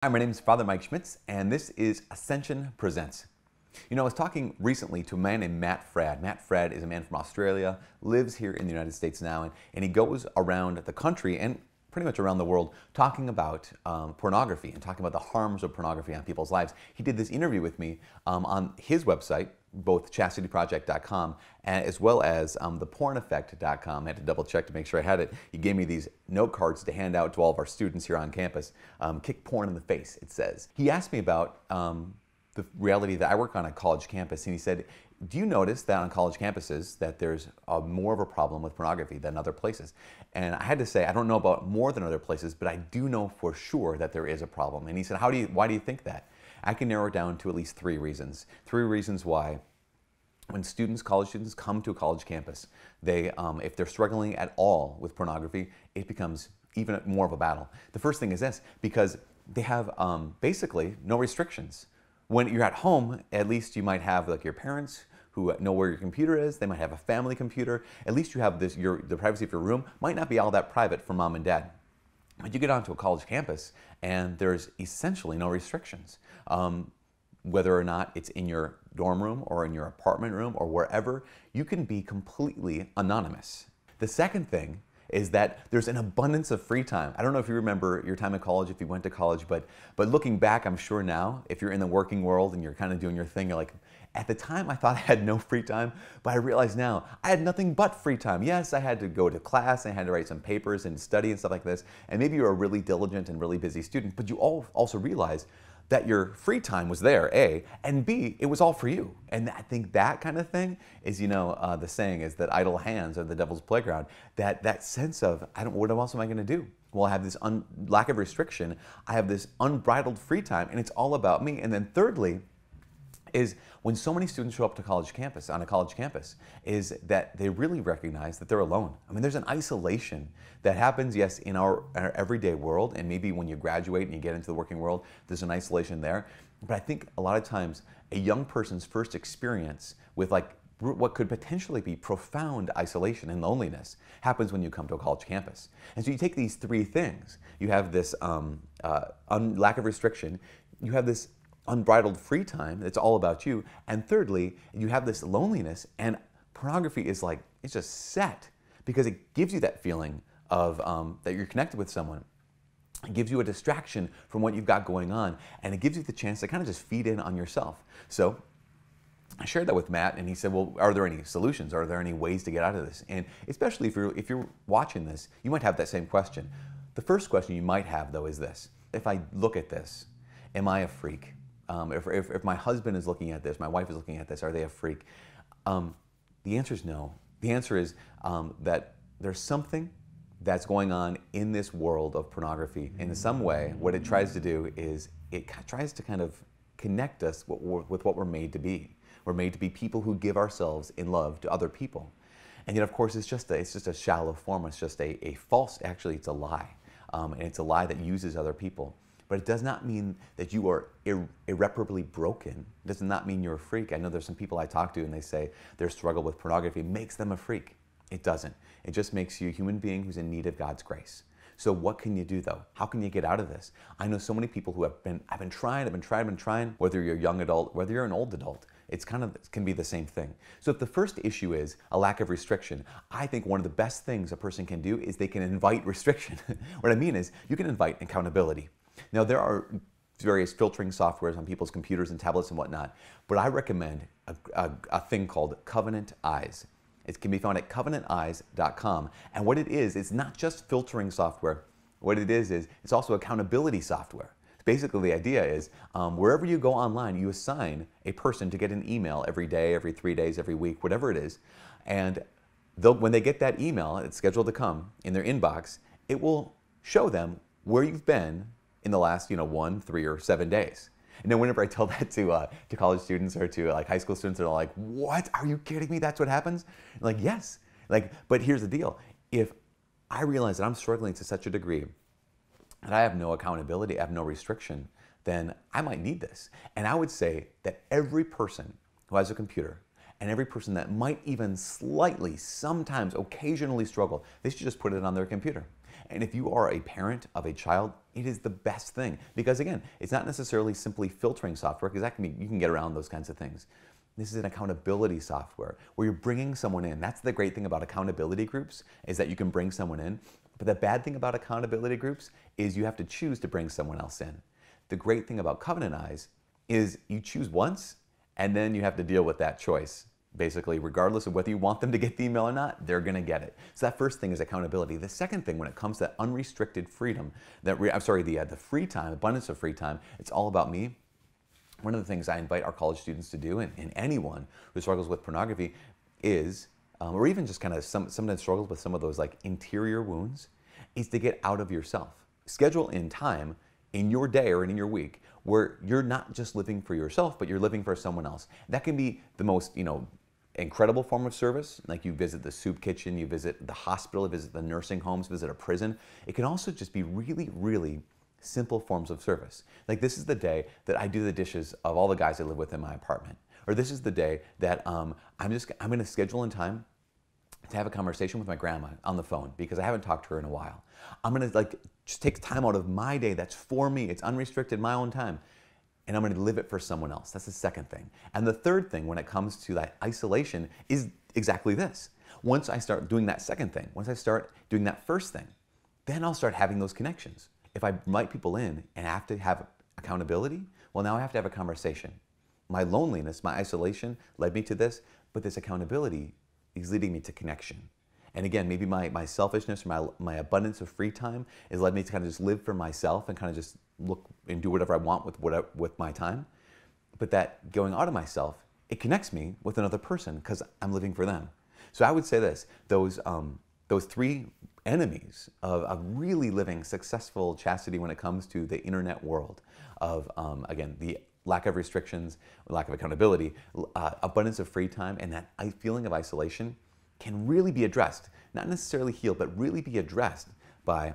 Hi, my name is Father Mike Schmitz, and this is Ascension Presents. I was talking recently to a man named Matt Fradd. Matt Fradd is a man from Australia, lives here in the United States now, and he goes around the country and pretty much around the world talking about pornography and talking about the harms of pornography on people's lives. He did this interview with me on his website, both chastityproject.com as well as theporneffect.com. I had to double check to make sure I had it. He gave me these note cards to hand out to all of our students here on campus. Kick porn in the face, it says. He asked me about the reality that I work on a college campus, and he said, do you notice that on college campuses that there's more of a problem with pornography than other places? And I had to say, I don't know about more than other places, but I do know for sure that there is a problem. And he said, why do you think that? I can narrow it down to at least three reasons. Three reasons why when college students come to a college campus, if they're struggling at all with pornography, it becomes even more of a battle. The first thing is this, because they have basically no restrictions. When you're at home, at least you might have like your parents who know where your computer is. They might have a family computer. At least you have the privacy of your room might not be all that private for mom and dad. But you get onto a college campus and there's essentially no restrictions. Whether or not it's in your dorm room or in your apartment room or wherever, you can be completely anonymous. The second thing is that there's an abundance of free time. I don't know if you remember your time at college, if you went to college, but looking back, I'm sure now, if you're in the working world and you're kind of doing your thing, you're like, at the time I thought I had no free time, but I realize now I had nothing but free time. Yes, I had to go to class, I had to write some papers and study and stuff like this, and maybe you're a really diligent and really busy student, but you also realize that your free time was there, A, and B, it was all for you. And I think that kind of thing is, the saying is that idle hands are the devil's playground. That sense of, what else am I gonna do? Well, I have this lack of restriction, I have this unbridled free time, and it's all about me. And then thirdly, is when so many students show up to on a college campus, is that they really recognize that they're alone. I mean, there's an isolation that happens, yes, in our everyday world, and maybe when you graduate and you get into the working world, there's an isolation there. But I think a lot of times, a young person's first experience with what could potentially be profound isolation and loneliness happens when you come to a college campus. And so you take these three things. You have this lack of restriction, you have this unbridled free time, it's all about you, and thirdly, you have this loneliness, and pornography is it's just set because it gives you that feeling of that you're connected with someone. It gives you a distraction from what you've got going on, and it gives you the chance to kind of just feed in on yourself. So I shared that with Matt, and he said, well, are there any solutions? Are there any ways to get out of this? And especially if you're watching this, you might have that same question. The first question you might have, though, is this. If I look at this, am I a freak? If my husband is looking at this, my wife is looking at this, are they a freak? The answer is no. The answer is that there's something that's going on in this world of pornography. In some way, what it tries to do is it tries to kind of connect us with what we're made to be. We're made to be people who give ourselves in love to other people. And yet, of course, it's just a shallow form. It's just a false, actually, it's a lie. And it's a lie that uses other people. But it does not mean that you are irreparably broken. It does not mean you're a freak. I know there's some people I talk to and they say their struggle with pornography makes them a freak. It doesn't. It just makes you a human being who's in need of God's grace. So what can you do though? How can you get out of this? I know so many people who I've been trying, whether you're a young adult, whether you're an old adult, it can be the same thing. So if the first issue is a lack of restriction, I think one of the best things a person can do is they can invite restriction. What I mean is you can invite accountability. Now, there are various filtering softwares on people's computers and tablets and whatnot, but I recommend a thing called Covenant Eyes. It can be found at covenanteyes.com. And what it is, it's not just filtering software. What it is it's also accountability software. Basically, the idea is wherever you go online, you assign a person to get an email every day, every 3 days, every week, whatever it is. And when they get that email, it's scheduled to come in their inbox, it will show them where you've been in the last 1, 3, or 7 days. And then whenever I tell that to college students or to high school students, they're like, what? Are you kidding me? That's what happens? I'm like, yes. But here's the deal. If I realize that I'm struggling to such a degree and I have no accountability, I have no restriction, then I might need this. And I would say that every person who has a computer and every person that might even slightly, sometimes, occasionally struggle, they should just put it on their computer. And if you are a parent of a child, it is the best thing. Because again, it's not necessarily simply filtering software, because that can be, you can get around those kinds of things. This is an accountability software where you're bringing someone in. That's the great thing about accountability groups, is that you can bring someone in. But the bad thing about accountability groups is you have to choose to bring someone else in. The great thing about Covenant Eyes is you choose once, and then you have to deal with that choice. Basically, regardless of whether you want them to get the email or not, they're going to get it. So that first thing is accountability. The second thing, when it comes to that unrestricted freedom, the free time, abundance of free time, it's all about me. One of the things I invite our college students to do, and anyone who struggles with pornography, is, or even just kind of sometimes struggles with some of those like interior wounds, is to get out of yourself. Schedule in time in your day or in your week where you're not just living for yourself, but you're living for someone else. That can be the most, incredible form of service, like you visit the soup kitchen, you visit the hospital, you visit the nursing homes, visit a prison. It can also just be really, really simple forms of service. Like, this is the day that I do the dishes of all the guys I live with in my apartment. Or this is the day that I'm going to schedule in time to have a conversation with my grandma on the phone because I haven't talked to her in a while. I'm going to just take time out of my day that's for me. It's unrestricted, my own time. And I'm going to live it for someone else. That's the second thing. And the third thing when it comes to that isolation is exactly this. Once I start doing that second thing, once I start doing that first thing, then I'll start having those connections. If I invite people in and I have to have accountability, well, now I have to have a conversation. My loneliness, my isolation led me to this, but this accountability is leading me to connection. And again, maybe my selfishness or my abundance of free time has led me to kind of just live for myself and kind of just look and do whatever I want with my time. But that going out of myself, it connects me with another person because I'm living for them. So I would say this, those three enemies of really living successful chastity when it comes to the internet world of, again, the lack of restrictions, lack of accountability, abundance of free time, and that feeling of isolation can really be addressed, not necessarily healed, but really be addressed by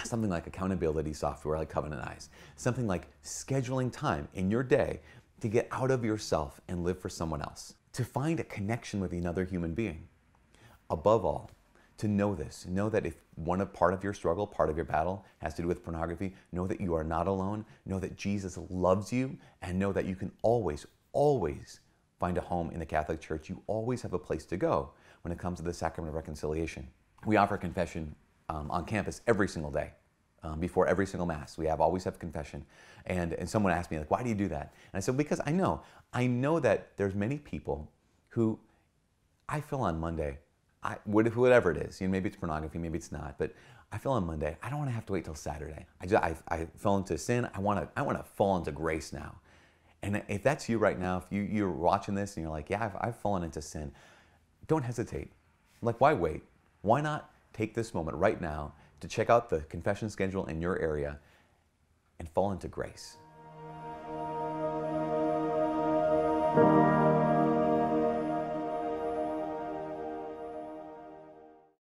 something like accountability software like Covenant Eyes, something like scheduling time in your day to get out of yourself and live for someone else, to find a connection with another human being. Above all, to know this, know that if part of your struggle, part of your battle has to do with pornography, know that you are not alone, know that Jesus loves you, and know that you can always, always find a home in the Catholic Church. You always have a place to go when it comes to the Sacrament of Reconciliation. We offer confession on campus every single day. Before every single Mass, we always have confession. And someone asked me, like, why do you do that? And I said, because I know that there's many people who I feel on Monday, whatever it is, maybe it's pornography, maybe it's not, but I feel on Monday, I don't want to have to wait till Saturday. I fell into sin, I want to fall into grace now. And if that's you right now, if you're watching this and you're like, yeah, I've fallen into sin, don't hesitate. Like, why wait? Why not take this moment right now to check out the confession schedule in your area and fall into grace?